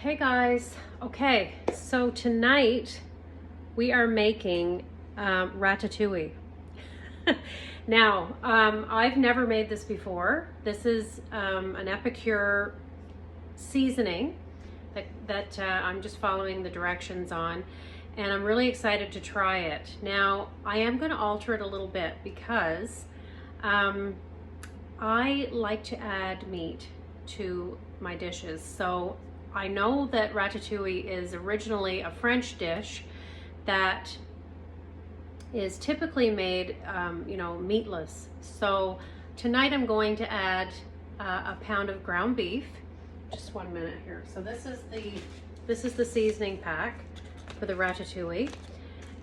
Hey guys, okay, so tonight we are making ratatouille. Now, I've never made this before. This is an epicure seasoning that I'm just following the directions on, and I'm really excited to try it. Now, I am going to alter it a little bit because I like to add meat to my dishes. So I know that ratatouille is originally a French dish that is typically made, meatless. So tonight I'm going to add a pound of ground beef. Just 1 minute here. So this is the seasoning pack for the ratatouille,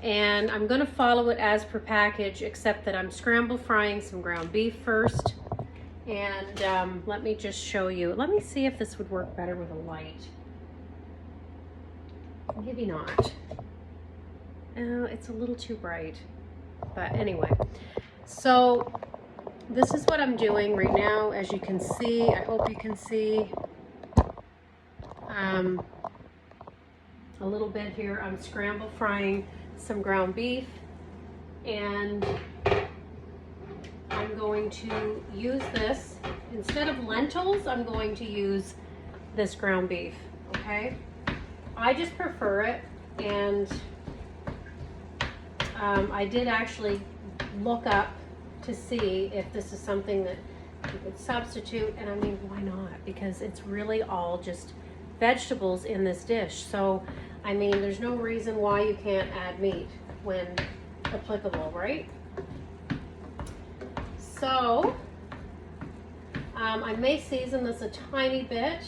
and I'm going to follow it as per package, except that I'm scramble frying some ground beef first. And let me just show you. Let me see if this would work better with a light. Maybe not. Oh, it's a little too bright. But anyway, so this is what I'm doing right now. As you can see, I hope you can see a little bit here. I'm scramble frying some ground beef, and I'm going to use this. Instead of lentils, I'm going to use this ground beef, okay? I just prefer it, and I did actually look up to see if this is something that you could substitute, and I mean, why not? Because it's really all just vegetables in this dish. So, I mean, there's no reason why you can't add meat when applicable, right? So, I may season this a tiny bit,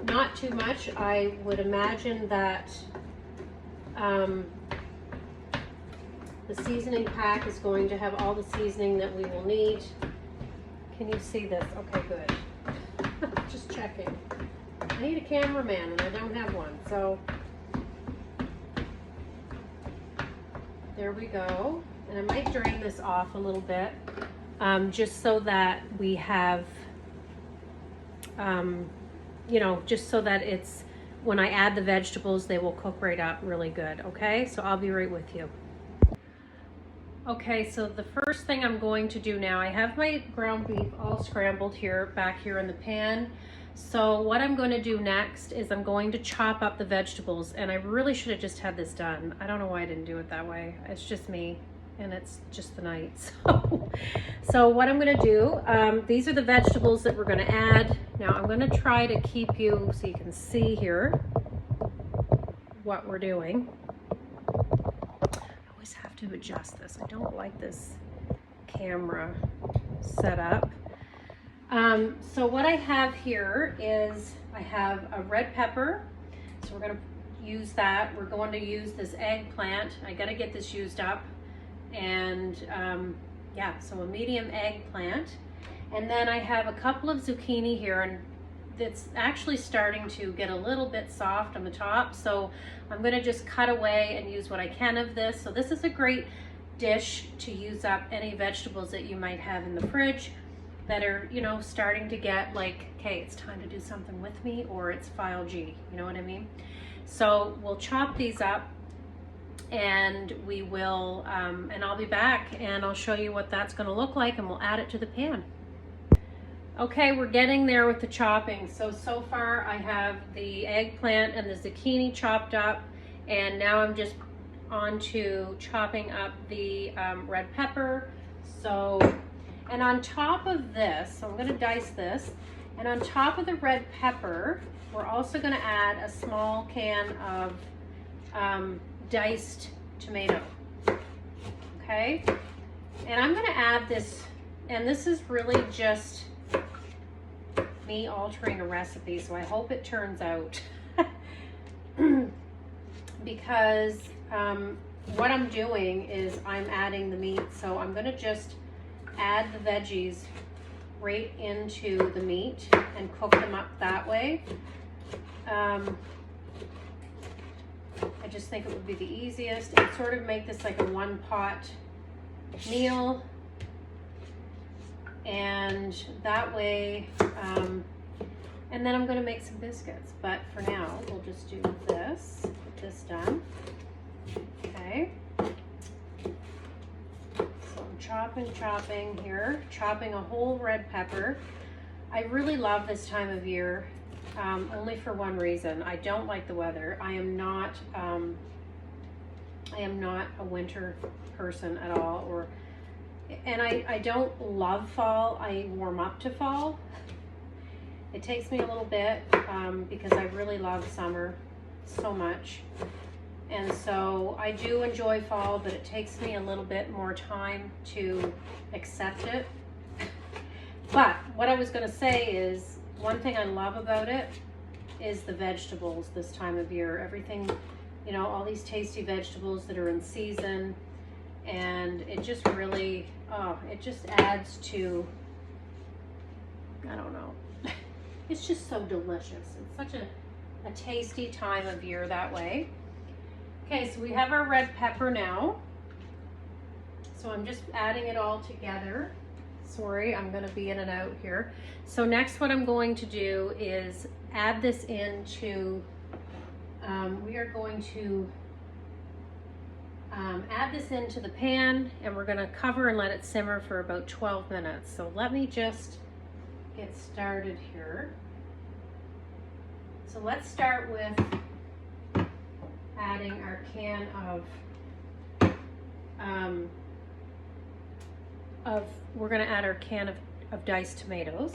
not too much. I would imagine that the seasoning pack is going to have all the seasoning that we will need. Can you see this? Okay, good. Just checking. I need a cameraman and I don't have one, so there we go. And I might drain this off a little bit, just so that we have, just so that it's, when I add the vegetables, they will cook right up really good, okay? So I'll be right with you. Okay, so the first thing I'm going to do now, I have my ground beef all scrambled here, back here in the pan. So what I'm going to do next is I'm going to chop up the vegetables, and I really should have just had this done. I don't know why I didn't do it that way. It's just me, and it's just the night. So what I'm going to do, these are the vegetables that we're going to add. Now I'm going to try to keep you so you can see here what we're doing. I always have to adjust this. I don't like this camera setup. So what I have here is I have a red pepper. So we're going to use that. We're going to use this eggplant. I got to get this used up. And yeah, so a medium eggplant. And then I have a couple of zucchini here, and it's actually starting to get a little bit soft on the top. So I'm going to just cut away and use what I can of this. So this is a great dish to use up any vegetables that you might have in the fridge that are, starting to get like, okay, it's time to do something with me, or it's file G, you know what I mean? So we'll chop these up, and we will, and I'll be back and I'll show you what that's gonna look like, and we'll add it to the pan. Okay, we're getting there with the chopping. So far I have the eggplant and the zucchini chopped up, and now I'm just on to chopping up the red pepper. And on top of this, so I'm going to dice this, and on top of the red pepper, we're also going to add a small can of diced tomato. Okay? And I'm going to add this, and this is really just me altering a recipe, so I hope it turns out. Because what I'm doing is I'm adding the meat, so I'm going to just add the veggies right into the meat and cook them up that way. I just think it would be the easiest, and sort of make this like a one pot meal, and that way And then I'm going to make some biscuits, but for now, we'll just do this, get this done. Okay. So I'm chopping here, chopping a whole red pepper. I really love this time of year, only for one reason. I don't like the weather. I am not a winter person at all, and I don't love fall. I warm up to fall. It takes me a little bit because I really love summer so much. And so I do enjoy fall, but it takes me a little bit more time to accept it. But what I was going to say is, one thing I love about it is the vegetables this time of year. Everything, you know, all these tasty vegetables that are in season. And it just really, it just adds to, I don't know. It's just so delicious. It's such a tasty time of year that way. Okay, so we have our red pepper now. So I'm just adding it all together. Sorry, I'm gonna be in and out here. So next what I'm going to do is add this into, we are going to add this into the pan, and we're gonna cover and let it simmer for about 12 minutes. So let me just get started here. So let's start with adding our can we're going to add our can of diced tomatoes.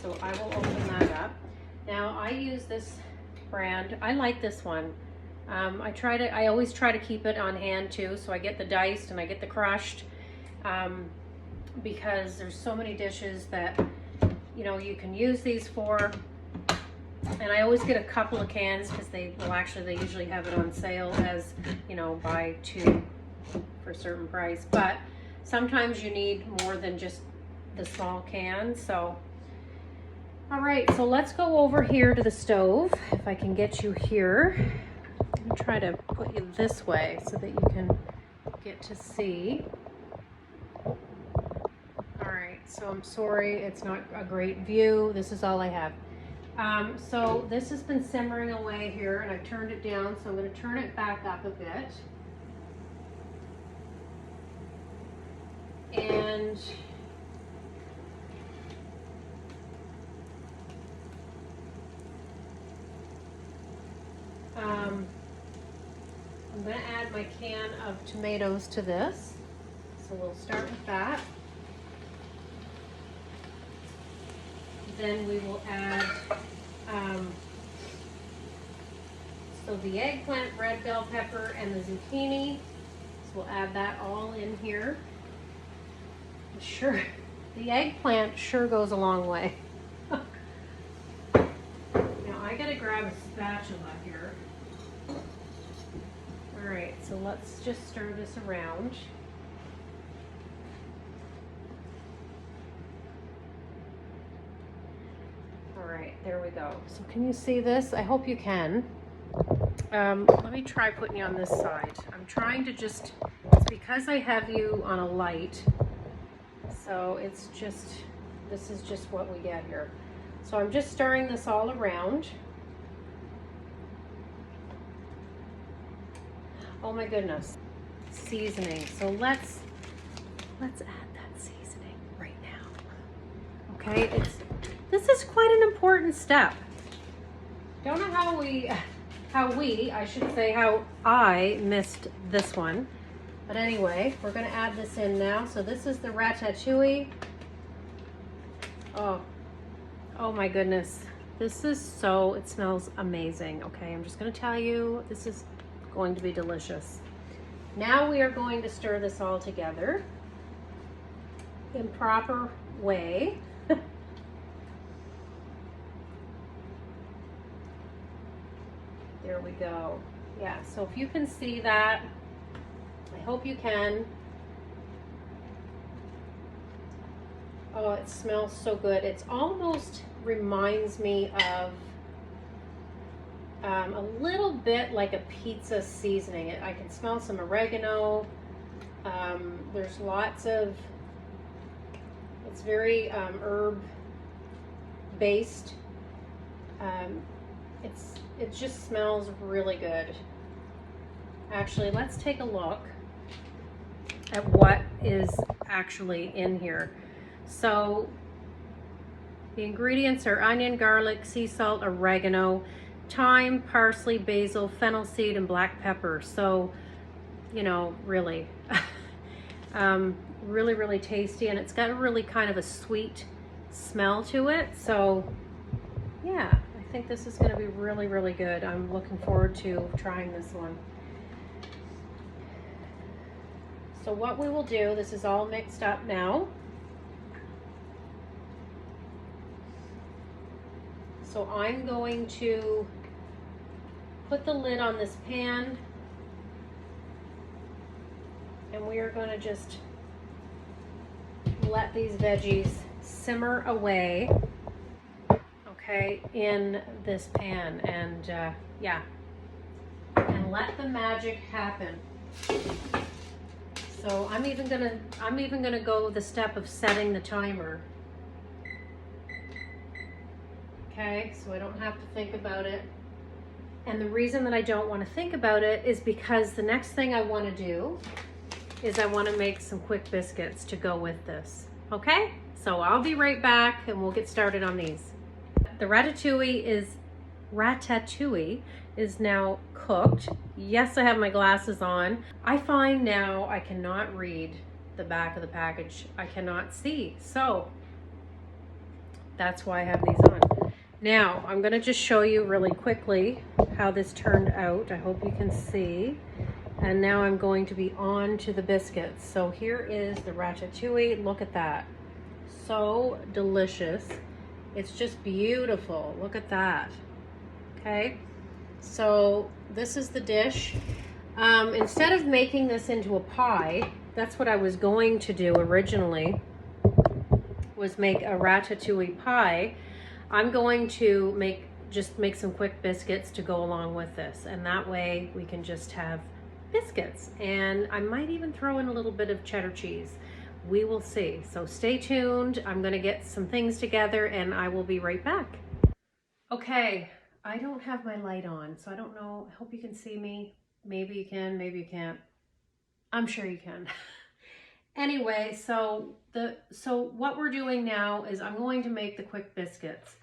So I will open that up. Now I use this brand. I like this one. I always try to keep it on hand too. So I get the diced and I get the crushed because there's so many dishes that, you know, you can use these for. And I always get a couple of cans because they usually have it on sale as, you know, buy two for a certain price. But sometimes you need more than just the small can. So, all right, so let's go over here to the stove. If I can get you here, I'm gonna try to put you this way so that you can get to see. All right, so I'm sorry, it's not a great view. This is all I have. So this has been simmering away here, and I've turned it down, so I'm going to turn it back up a bit. And I'm going to add my can of tomatoes to this. So we'll start with that. Then we will add so the eggplant, red bell pepper, and the zucchini. So we'll add that all in here. Sure, the eggplant sure goes a long way. Now I gotta grab a spatula here. All right, so let's just stir this around. All right, there we go. So can you see this? I hope you can. Let me try putting you on this side. I'm trying to just, it's because I have you on a light, so it's just, this is just what we get here. So I'm just stirring this all around. Oh my goodness, seasoning. So let's add that seasoning right now. Okay, this is quite an important step. Don't know how I missed this one. But anyway, we're gonna add this in now. So this is the Ratatouille. Oh my goodness. This is so, it smells amazing. Okay, I'm just gonna tell you, this is going to be delicious. Now we are going to stir this all together in proper way. There we go. Yeah, so if you can see that, I hope you can. Oh, it smells so good. It almost reminds me of a little bit like a pizza seasoning. I can smell some oregano. There's lots of, it's very herb based. it just smells really good. Actually, let's take a look at what is actually in here. So the ingredients are onion, garlic, sea salt, oregano, thyme, parsley, basil, fennel seed, and black pepper. So, you know, really, really, really tasty. And it's got a really kind of a sweet smell to it. So yeah, I think this is gonna be really, really good. I'm looking forward to trying this one. So what we will do, this is all mixed up now. So I'm going to put the lid on this pan, and we are going to just let these veggies simmer away, okay, in this pan. And yeah, and let the magic happen. So I'm even gonna go the step of setting the timer. Okay, so I don't have to think about it. And the reason that I don't want to think about it is because the next thing I want to do is I want to make some quick biscuits to go with this. Okay, so I'll be right back and we'll get started on these. The ratatouille is now cooked. Yes, I have my glasses on. I find now I cannot read the back of the package. I cannot see. So that's why I have these on. Now, I'm gonna just show you really quickly how this turned out. I hope you can see. And now I'm going to be on to the biscuits. So here is the ratatouille. Look at that. So delicious. It's just beautiful. Look at that. Okay. So this is the dish. Instead of making this into a pie, that's what I was going to do originally, was make a ratatouille pie. I'm going to just make some quick biscuits to go along with this, and that way we can just have biscuits. And I might even throw in a little bit of cheddar cheese. We will see. So stay tuned. I'm going to get some things together and I will be right back. Okay. I don't have my light on, so I don't know. I hope you can see me. Maybe you can, maybe you can't. I'm sure you can. Anyway, so what we're doing now is I'm going to make the quick biscuits.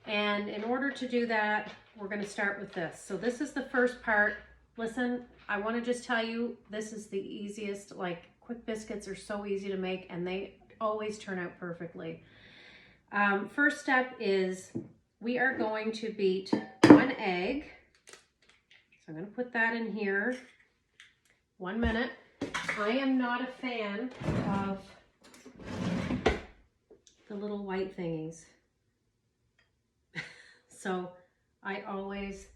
And in order to do that, we're going to start with this. So this is the first part. Listen, I want to just tell you, this is the easiest. Like, quick biscuits are so easy to make and they always turn out perfectly. First step is we are going to beat 1 egg. So I'm going to put that in here. 1 minute. I am not a fan of the little white thingies. So I always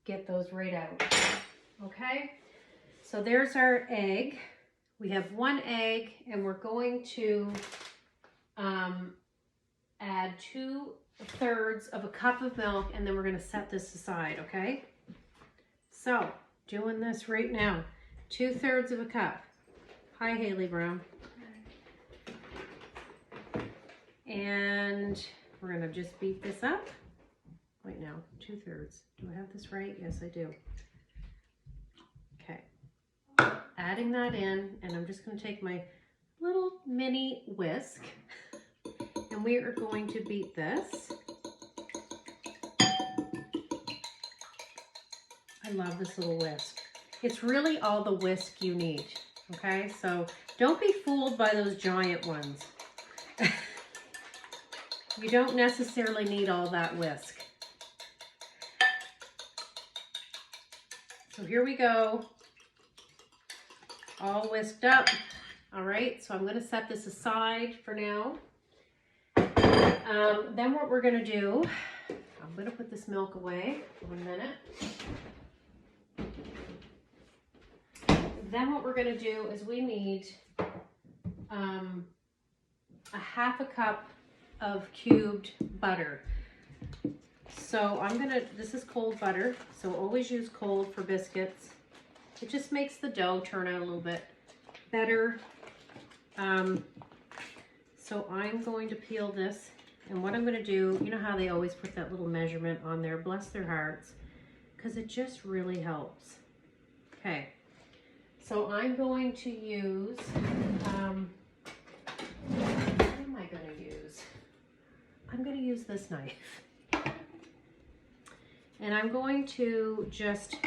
get those right out. Okay? So there's our egg. We have 1 egg and we're going to add 2/3 of a cup of milk, and then we're going to set this aside, okay? So, doing this right now. 2/3 of a cup. Hi, Haley Brown. And we're going to just beat this up. Wait, now, 2/3. Do I have this right? Yes, I do. Okay. Adding that in, and I'm just going to take my little mini whisk, and we are going to beat this. I love this little whisk. It's really all the whisk you need, okay? So don't be fooled by those giant ones. You don't necessarily need all that whisk. So here we go. All whisked up. All right, so I'm going to set this aside for now. Then what we're going to do, I'm going to put this milk away for 1 minute. Then what we're going to do is we need a 1/2 cup of cubed butter. So this is cold butter, so always use cold for biscuits. It just makes the dough turn out a little bit better. So I'm going to peel this And what I'm going to do, you know how they always put that little measurement on there, bless their hearts, because it just really helps. Okay, so I'm going to use, what am I going to use? I'm going to use this knife. And I'm going to just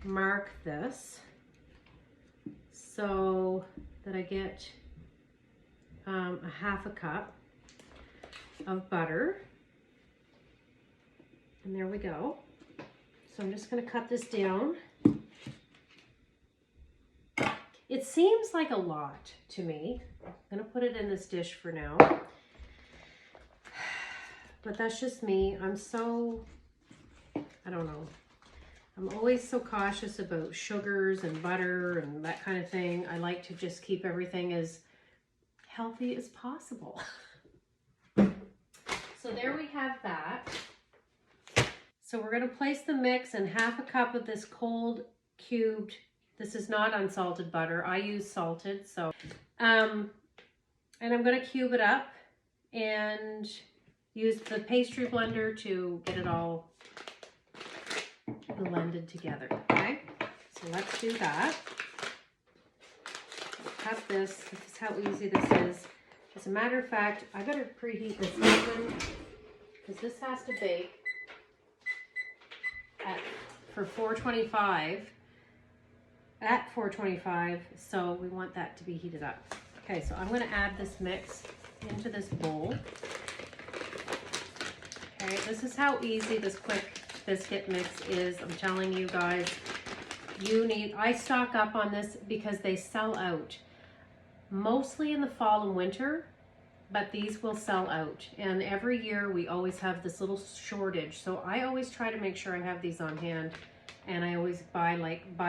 mark this so that I get a half a cup of butter. And there we go. So I'm just going to cut this down. It seems like a lot to me. I'm going to put it in this dish for now. But that's just me. I'm so, I don't know. I'm always so cautious about sugars and butter and that kind of thing. I like to just keep everything as healthy as possible. So there we have that. So we're going to place the mix in half a cup of this cold cubed, this is not unsalted butter. I use salted, so, and I'm going to cube it up and use the pastry blender to get it all blended together, okay? So let's do that. Cut this. This is how easy this is. As a matter of fact, I better preheat this oven because this has to bake for 425 at 425, so we want that to be heated up. Okay, so I'm going to add this mix into this bowl. Okay, this is how easy this quick biscuit mix is. I'm telling you guys, I stock up on this because they sell out mostly in the fall and winter, but these will sell out. And every year we always have this little shortage. So I always try to make sure I have these on hand, and I always buy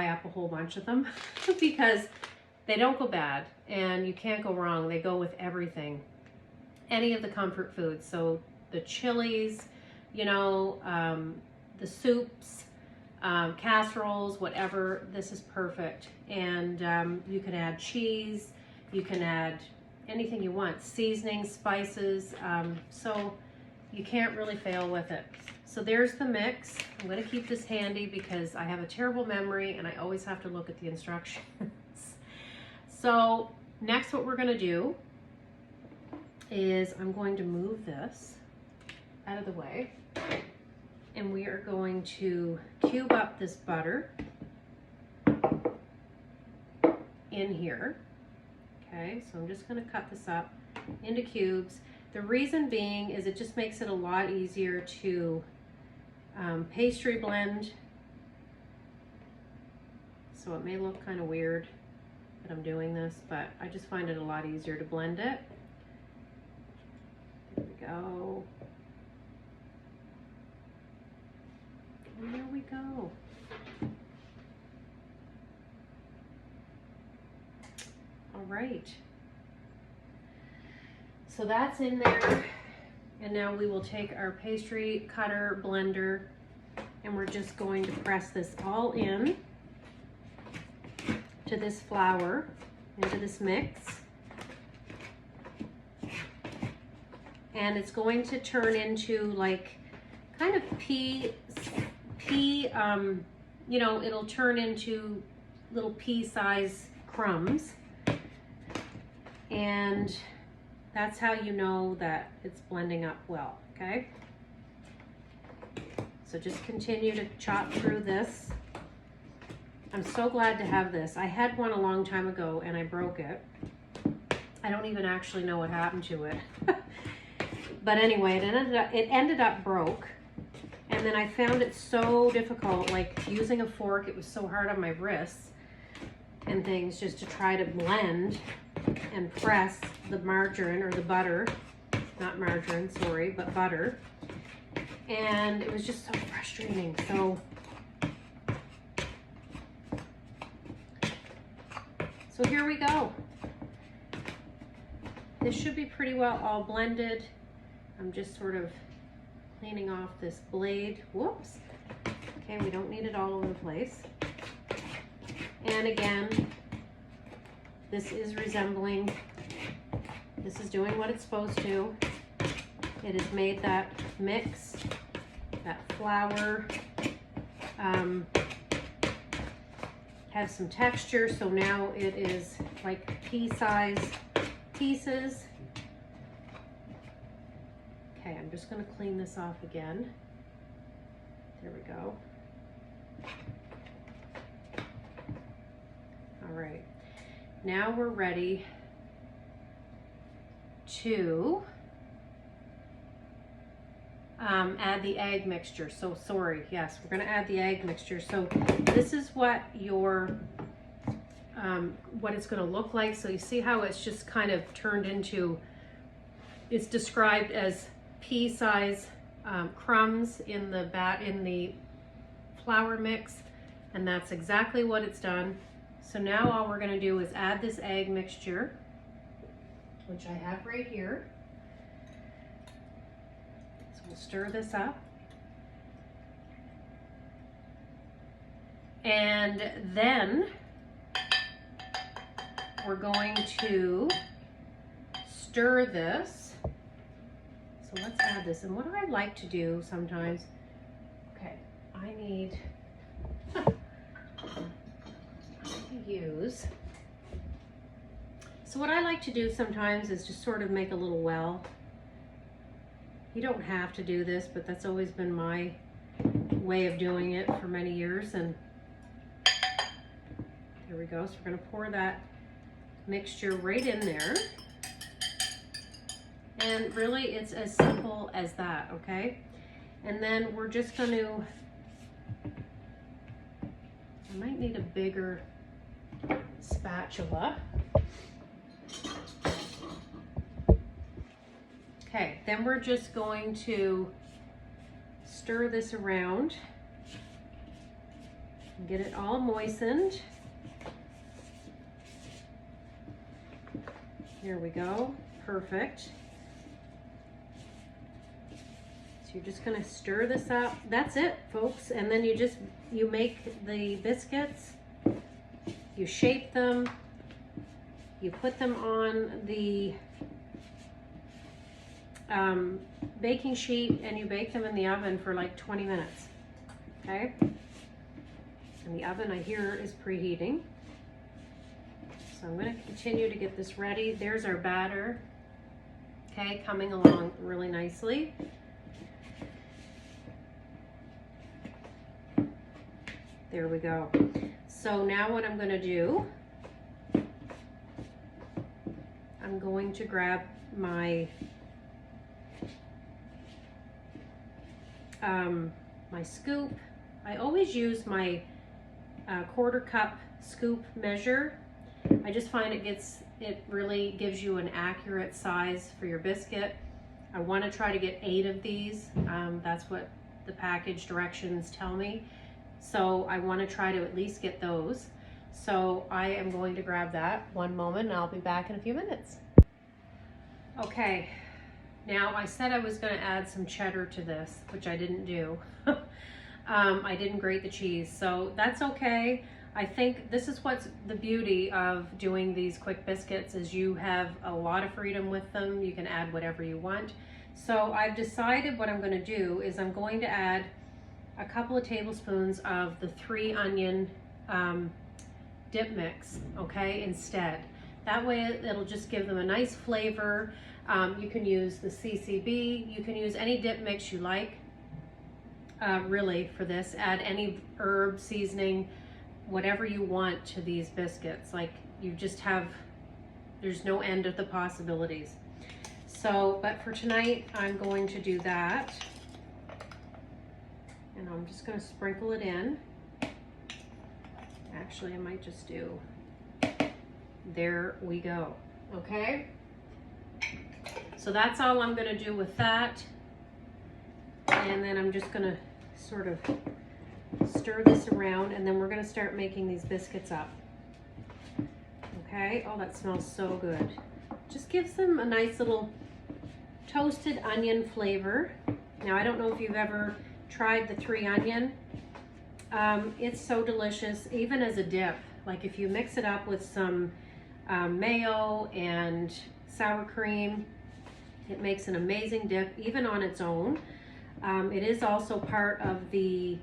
up a whole bunch of them because they don't go bad and you can't go wrong. They go with everything, any of the comfort foods. So the chilies, you know, the soups, casseroles, whatever, this is perfect. And you can add cheese, you can add anything you want, seasonings, spices, so you can't really fail with it. So there's the mix. I'm going to keep this handy because I have a terrible memory and I always have to look at the instructions. So next what we're going to do is I'm going to move this out of the way, and we are going to cube up this butter in here. Okay, so I'm just going to cut this up into cubes. The reason being is it just makes it a lot easier to pastry blend. So it may look kind of weird that I'm doing this, but I just find it a lot easier to blend it. There we go. And there we go. All right. So that's in there. And now we will take our pastry cutter blender and we're just going to press this all in to this flour, into this mix. And it's going to turn into like kind of pea, you know, it'll turn into little pea-sized crumbs. And that's how you know that it's blending up well, okay? So just continue to chop through this. I'm so glad to have this. I had one a long time ago and I broke it. I don't even actually know what happened to it. But anyway, it ended up broke. And then I found it so difficult, like using a fork, it was so hard on my wrists and things just to try to blend and press the margarine or the butter, not margarine, sorry, but butter. And it was just so frustrating. So here we go. This should be pretty well all blended. I'm just sort of cleaning off this blade. Whoops. Okay, we don't need it all over the place. And again, this is resembling, this is doing what it's supposed to. it has made that mix, that flour, have some texture. So now it is like pea-sized pieces. Okay, I'm just going to clean this off again. There we go. All right, now we're ready to add the egg mixture. So sorry, yes, we're going to add the egg mixture. So this is what your what it's going to look like. So you see how it's just kind of turned into, it's described as pea-size crumbs in the flour mix, and that's exactly what it's done. So now all we're going to do is add this egg mixture, which I have right here. So we'll stir this up. And then we're going to stir this. So let's add this. And what do I like to do sometimes? Okay, I need to use. So what I like to do sometimes is just sort of make a little well. You don't have to do this, but that's always been my way of doing it for many years. And there we go. So we're going to pour that mixture right in there. And really it's as simple as that, okay? And then we're just going to, I might need a bigger spatula. Okay, then we're just going to stir this around and get it all moistened. Here we go, perfect. So you're just gonna stir this up. That's it, folks. And then you make the biscuits, you shape them, you put them on the baking sheet, and you bake them in the oven for like 20 minutes, okay? And the oven, I hear, is preheating. So I'm going to continue to get this ready. There's our batter, okay, coming along really nicely. There we go. So now what I'm going to do, I'm going to grab my my scoop. I always use my quarter cup scoop measure. I just find it really gives you an accurate size for your biscuit. I want to try to get 8 of these. That's what the package directions tell me. So I want to try to at least get those. So I am going to grab that. One moment, and I'll be back in a few minutes. Okay. Now, I said I was going to add some cheddar to this, which I didn't do. I didn't grate the cheese, so that's okay. I think this is what's the beauty of doing these quick biscuits, is you have a lot of freedom with them. You can add whatever you want. So I've decided what I'm going to do is I'm going to add a couple of tablespoons of the 3 onion dip mix, okay, instead. That way it'll just give them a nice flavor. You can use the CCB, you can use any dip mix you like, really, for this. Add any herb seasoning, whatever you want to these biscuits. Like, you just have, there's no end of the possibilities. So, but for tonight, I'm going to do that. And I'm just going to sprinkle it in. Actually, I might just do, there we go, okay? So that's all I'm going to do with that. And then I'm just going to sort of stir this around, and then we're going to start making these biscuits up. Okay? Oh, that smells so good. Just gives them a nice little toasted onion flavor. Now, I don't know if you've ever tried the 3 onion. It's so delicious, even as a dip. Like, if you mix it up with some mayo and sour cream, It makes an amazing dip, even on its own. It is also part of the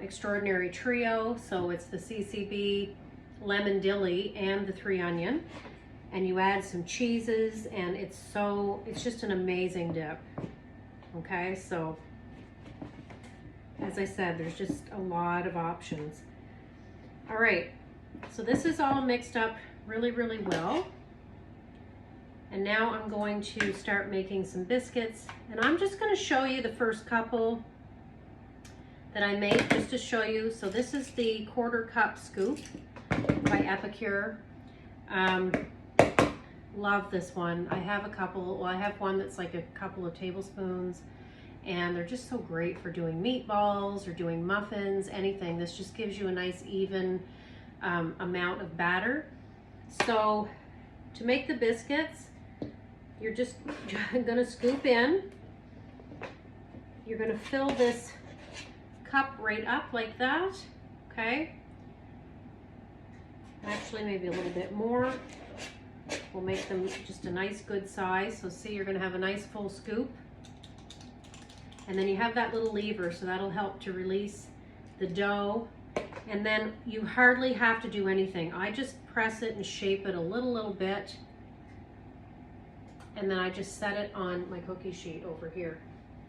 Extraordinary Trio, so it's the CCB, lemon dilly, and the 3 onion. And you add some cheeses, and it's just an amazing dip. Okay, so as I said, there's just a lot of options. All right, so this is all mixed up really, really well. And now I'm going to start making some biscuits. And I'm just going to show you the first couple that I make, just to show you. So this is the 1/4 cup scoop by Epicure. Love this one. I have a couple, well, I have one that's like a couple of tablespoons, and they're just so great for doing meatballs or doing muffins, anything. This just gives you a nice even amount of batter. So to make the biscuits, you're just gonna scoop in. You're gonna fill this cup right up like that, okay? Actually, maybe a little bit more. We'll make them just a nice good size. So see, you're gonna have a nice full scoop. And then you have that little lever, so that'll help to release the dough. And then you hardly have to do anything. I just press it and shape it a little bit. And then I just set it on my cookie sheet over here,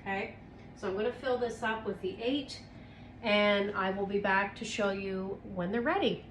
okay? So I'm gonna fill this up with the 8, and I will be back to show you when they're ready.